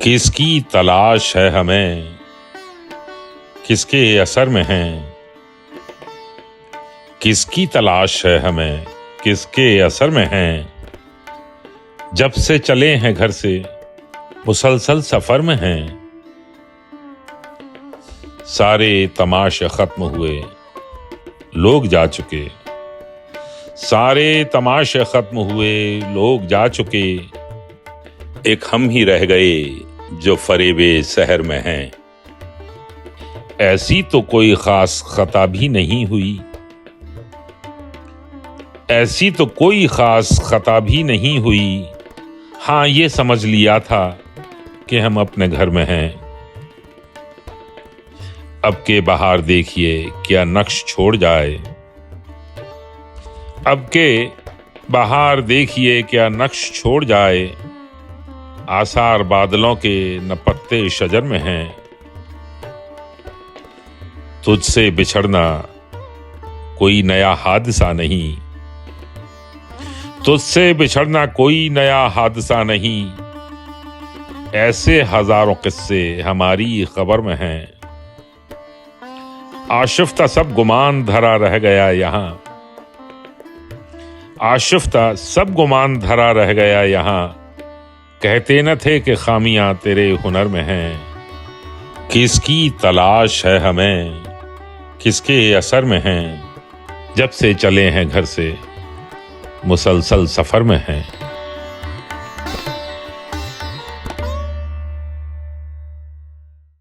किसकी तलाश है हमें, किसके असर में हैं। किसकी तलाश है हमें, किसके असर में हैं। जब से चले हैं घर से मुसलसल सफर में हैं। सारे तमाशे खत्म हुए, लोग जा चुके। सारे तमाशे खत्म हुए, लोग जा चुके। एक हम ही रह गए जो फरेबे शहर में हैं। ऐसी तो कोई खास खता भी नहीं हुई। ऐसी तो कोई खास खता भी नहीं हुई। हाँ, ये समझ लिया था कि हम अपने घर में हैं। अब के बाहर देखिए क्या नक्श छोड़ जाए। अब के बाहर देखिए क्या नक्श छोड़ जाए। आसार बादलों के न पत्ते शजर में हैं। तुझसे बिछड़ना कोई नया हादसा नहीं। तुझसे बिछड़ना कोई नया हादसा नहीं। ऐसे हजारों किस्से हमारी खबर में हैं। आशिफ्ता सब गुमान धरा रह गया यहाँ। आशिफ्ता सब गुमान धरा रह गया यहाँ। कहते न थे कि खामियां तेरे हुनर में हैं। किसकी तलाश है हमें, किसके असर में हैं। जब से चले हैं घर से मुसलसल सफर में हैं।